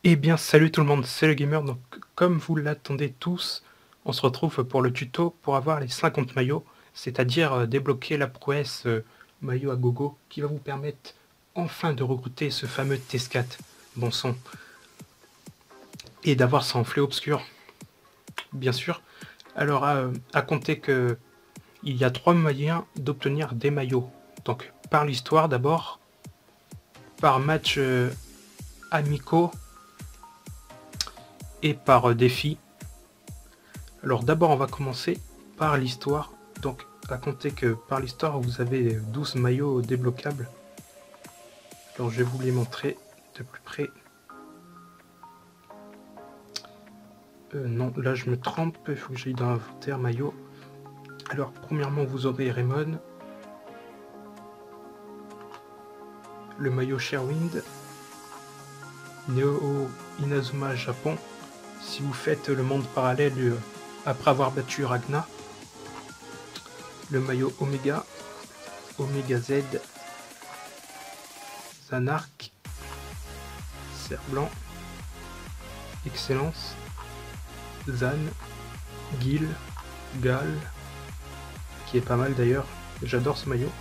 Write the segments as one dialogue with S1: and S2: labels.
S1: Eh bien salut tout le monde, c'est le gamer, donc comme vous l'attendez tous, on se retrouve pour le tuto pour avoir les 50 maillots, c'est-à-dire débloquer la prouesse maillot à gogo qui va vous permettre enfin de recruter ce fameux TS4, bon sang, et d'avoir son fléau obscur, bien sûr. Alors à compter que il y a 3 moyens d'obtenir des maillots, donc par l'histoire d'abord, par match amicaux et par défi. Alors d'abord on va commencer par l'histoire, donc à compter que par l'histoire vous avez 12 maillots débloquables. Alors je vais vous les montrer de plus près. Non, là je me trompe, il faut que j'aille dans l'inventaire maillot. Alors premièrement vous aurez Raymond, le maillot Sherwind, Neo Inazuma Japon, si vous faites le monde parallèle après avoir battu Ragna, le maillot Omega, Omega Z, Zanark, Cerf Blanc, Excellence, Zan, Gil, Gal, qui est pas mal d'ailleurs, j'adore ce maillot,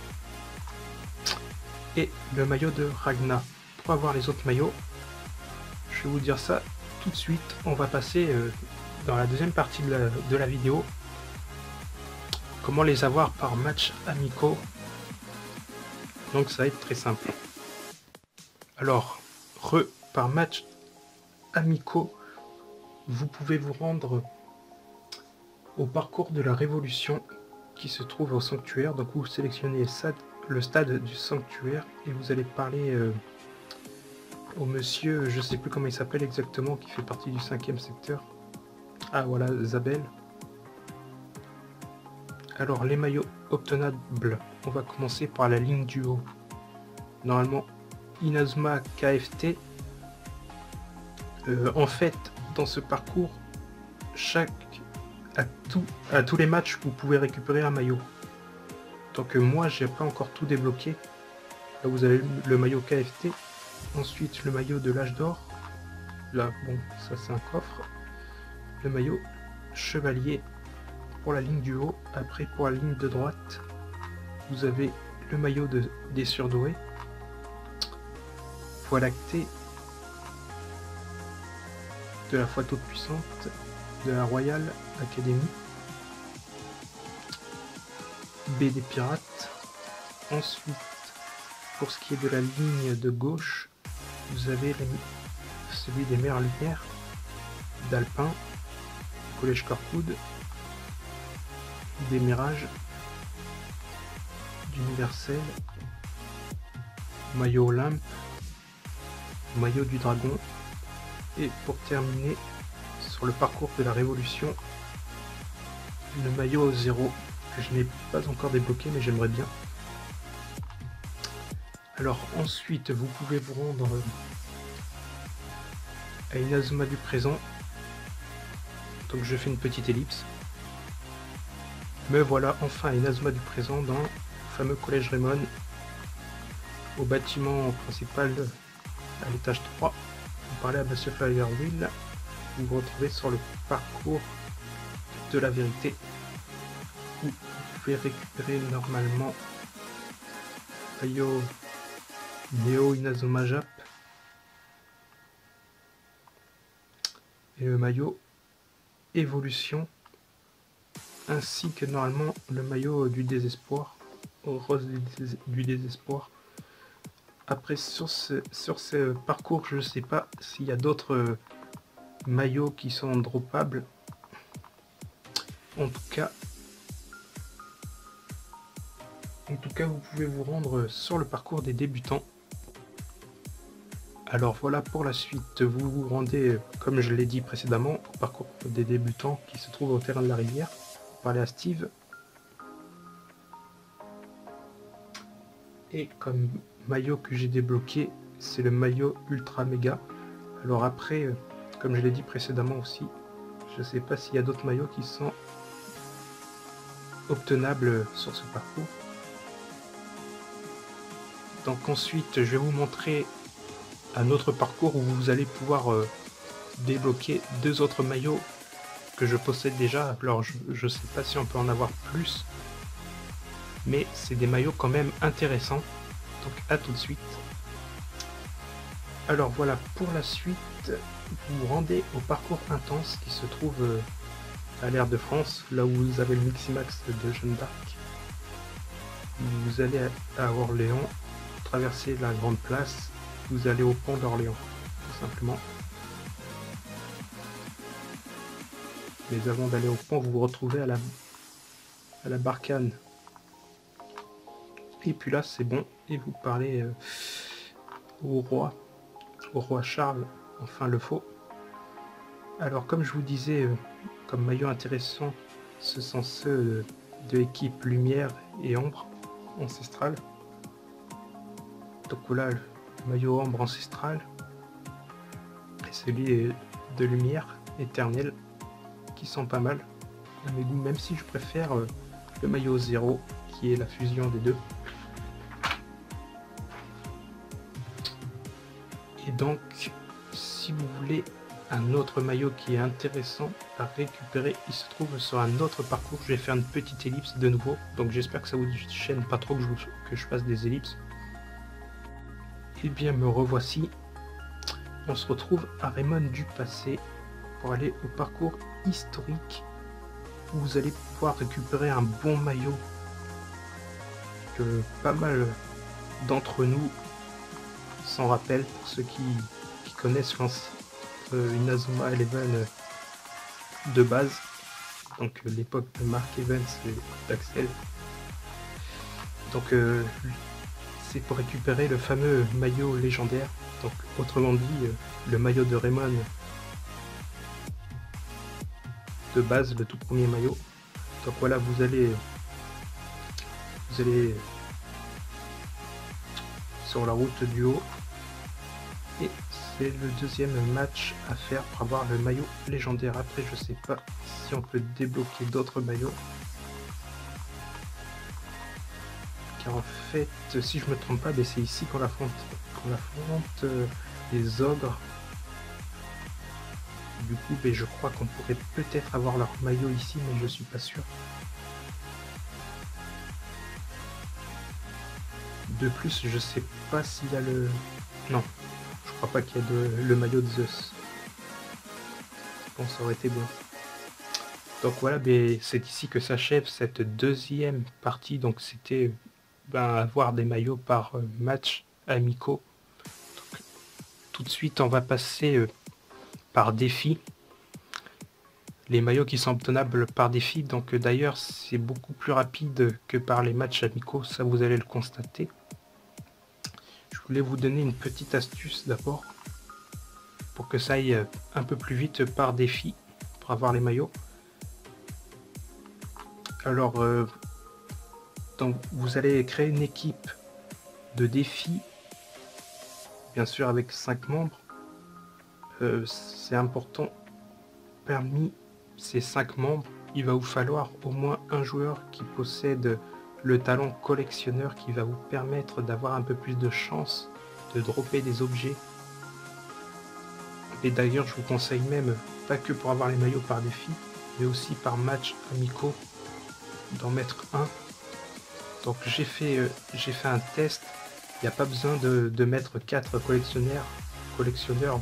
S1: et le maillot de Ragna. Pour avoir les autres maillots, je vais vous dire ça tout de suite. On va passer dans la deuxième partie de la vidéo, comment les avoir par match amicaux. Donc ça va être très simple. Alors, par match amicaux, vous pouvez vous rendre au parcours de la Révolution qui se trouve au sanctuaire. Donc vous sélectionnez le stade du sanctuaire et vous allez parler au monsieur, je sais plus comment il s'appelle exactement, qui fait partie du 5e secteur. Ah voilà, Zabel. Alors les maillots obtenables, on va commencer par la ligne du haut. Normalement, Inazuma KFT. En fait, dans ce parcours, à tous les matchs, vous pouvez récupérer un maillot. Tant que moi, j'ai pas encore tout débloqué. Là, vous avez le maillot KFT. Ensuite, le maillot de l'âge d'or. Là, bon, ça c'est un coffre. Le maillot chevalier pour la ligne du haut. Après, pour la ligne de droite, vous avez le maillot des surdoués. Voie lactée. De la foi toute puissante. De la Royal Academy. B des pirates. Ensuite, pour ce qui est de la ligne de gauche, vous avez celui des mers lumières, d'Alpin, Collège Corcoude, des Mirages, d'Universel, maillot Olympe, maillot du Dragon, et pour terminer, sur le parcours de la Révolution, le maillot 0, que je n'ai pas encore débloqué, mais j'aimerais bien. Alors ensuite, vous pouvez vous rendre à Inazuma du présent. Donc je fais une petite ellipse. Me voilà enfin à Inazuma du présent dans le fameux collège Raymond, au bâtiment principal à l'étage 3. Vous parlez à Monsieur Firewheel, vous vous retrouvez sur le parcours de la vérité, où vous pouvez récupérer normalement maillot Neo Inazuma Jap et le maillot Évolution, ainsi que normalement le maillot du désespoir, au rose du désespoir. Après sur ce parcours, je ne sais pas s'il y a d'autres maillots qui sont droppables. En tout cas, vous pouvez vous rendre sur le parcours des débutants. Alors voilà, pour la suite, vous vous rendez, comme je l'ai dit précédemment, au parcours des débutants qui se trouve au terrain de la rivière. Vous parlez à Steve. Et comme maillot que j'ai débloqué, c'est le maillot Ultra Méga. Alors après, comme je l'ai dit précédemment aussi, je ne sais pas s'il y a d'autres maillots qui sont obtenables sur ce parcours. Donc ensuite, je vais vous montrer un autre parcours où vous allez pouvoir débloquer 2 autres maillots que je possède déjà. Alors je sais pas si on peut en avoir plus, mais c'est des maillots quand même intéressants. Donc à tout de suite. Alors voilà, pour la suite, vous vous rendez au parcours intense qui se trouve à l'Air de France, là où vous avez le Miximax de Jeanne d'Arc. Vous allez à Orléans, traverser la Grande Place, vous allez au pont d'Orléans, tout simplement. Mais avant d'aller au pont, vous vous retrouvez à la Barkhane. Et puis là, c'est bon, et vous parlez au roi Charles, enfin le faux. Alors comme je vous disais, comme maillot intéressant, ce sont ceux de l'équipe Lumière et Ombre Ancestrale. Donc voilà, le maillot Ombre Ancestrale et celui de Lumière Éternelle, qui sont pas mal à mes goûts, même si je préfère le maillot 0, qui est la fusion des deux. Et donc, si vous voulez un autre maillot qui est intéressant à récupérer, il se trouve sur un autre parcours. Je vais faire une petite ellipse de nouveau, donc j'espère que ça vous gêne pas trop que je fasse des ellipses. Et bien me revoici. On se retrouve à Raymond du Passé pour aller au parcours historique où vous allez pouvoir récupérer un bon maillot que pas mal d'entre nous s'en rappellent, pour ceux qui connaissent Inazuma Eleven de base, donc l'époque de Mark Evans et d'Axel. Donc c'est pour récupérer le fameux maillot légendaire, donc autrement dit le maillot de Raymond de base, le tout premier maillot. Donc voilà, vous allez sur la route du haut et c'est le deuxième match à faire pour avoir le maillot légendaire. Après je sais pas si on peut débloquer d'autres maillots, car en fait si je me trompe pas, c'est ici qu'on affronte les ogres. Du coup je crois qu'on pourrait peut-être avoir leur maillot ici, mais je suis pas sûr. De plus, je sais pas s'il y a le... Non, je crois pas qu'il y ait le maillot de Zeus. Bon, ça aurait été bon. Donc voilà, c'est ici que s'achève cette deuxième partie. Donc c'était avoir des maillots par match amicaux. Donc, tout de suite, on va passer par défi. Les maillots qui sont obtenables par défi. Donc d'ailleurs, c'est beaucoup plus rapide que par les matchs amicaux. Ça, vous allez le constater. Je voulais vous donner une petite astuce d'abord pour que ça aille un peu plus vite par défi pour avoir les maillots. Alors donc vous allez créer une équipe de défi, bien sûr avec 5 membres. C'est important, parmi ces 5 membres il va vous falloir au moins un joueur qui possède le talent collectionneur, qui va vous permettre d'avoir un peu plus de chance de dropper des objets. Et d'ailleurs je vous conseille même, pas que pour avoir les maillots par défi, mais aussi par match amicaux, d'en mettre un. Donc j'ai fait un test, il n'y a pas besoin de mettre 4 collectionneurs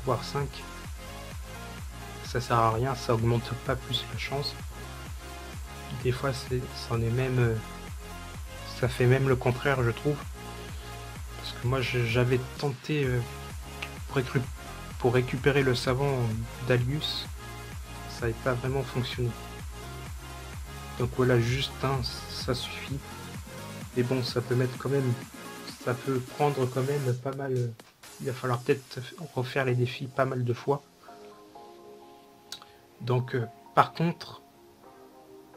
S1: voire 5. Ça sert à rien, ça augmente pas plus la chance. Des fois ça fait même le contraire, je trouve. Parce que moi j'avais tenté pour récupérer le savant d'Alius, ça n'avait pas vraiment fonctionné. Donc voilà, juste un, ça suffit. Et bon, ça peut prendre quand même pas mal. Il va falloir peut-être refaire les défis pas mal de fois. Donc par contre,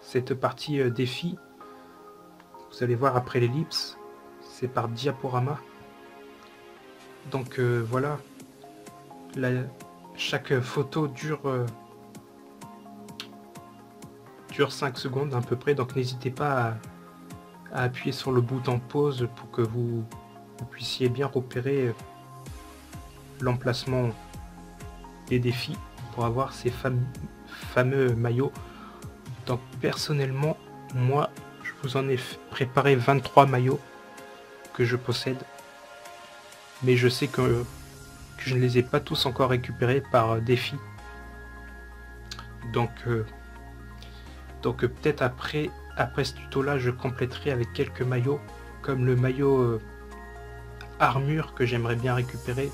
S1: cette partie défi, vous allez voir après l'ellipse, c'est par diaporama. Donc voilà, chaque photo dure 5 secondes à peu près, donc n'hésitez pas à appuyer sur le bouton pause pour que vous puissiez bien repérer l'emplacement des défis pour avoir ces fameux maillots. Donc personnellement, moi, je vous en ai préparé 23 maillots que je possède. Mais je sais que je ne les ai pas tous encore récupérés par défi. Donc peut-être après ce tuto là, je compléterai avec quelques maillots, comme le maillot armure que j'aimerais bien récupérer.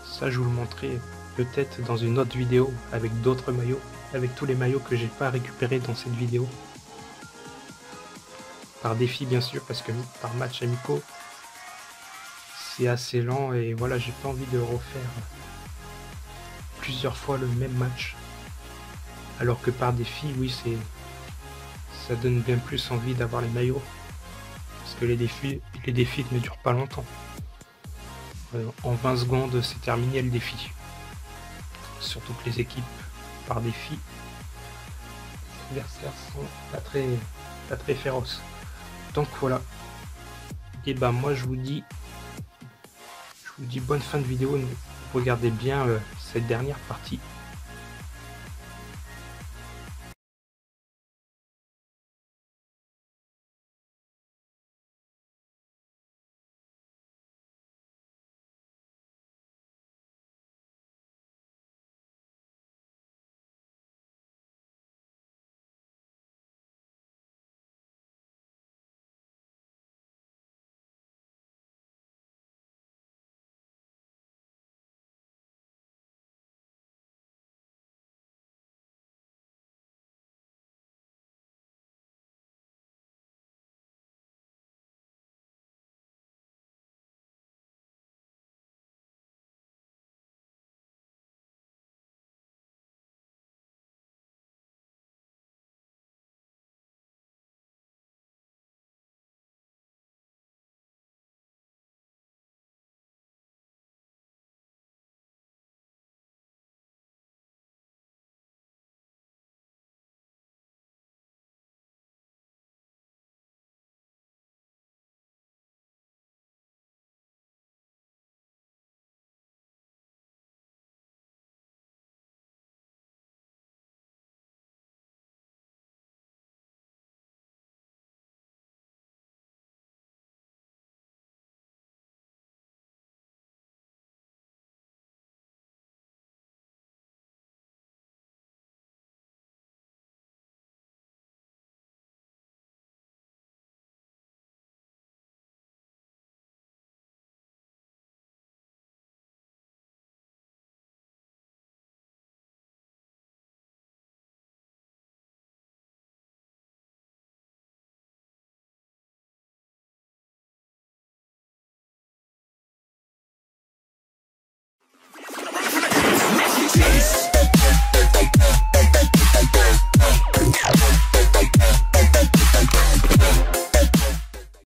S1: Ça, je vous le montrerai peut-être dans une autre vidéo avec d'autres maillots, avec tous les maillots que j'ai pas récupérés dans cette vidéo. Par défi bien sûr, parce que par match amicaux, c'est assez lent et voilà, j'ai pas envie de refaire plusieurs fois le même match. Alors que par défi, oui, ça donne bien plus envie d'avoir les maillots. Parce que les défis ne durent pas longtemps. En 20 secondes, c'est terminé le défi. Surtout que les équipes par défi, les adversaires sont pas très féroces. Donc voilà. Et ben moi je vous dis bonne fin de vidéo. Regardez bien cette dernière partie.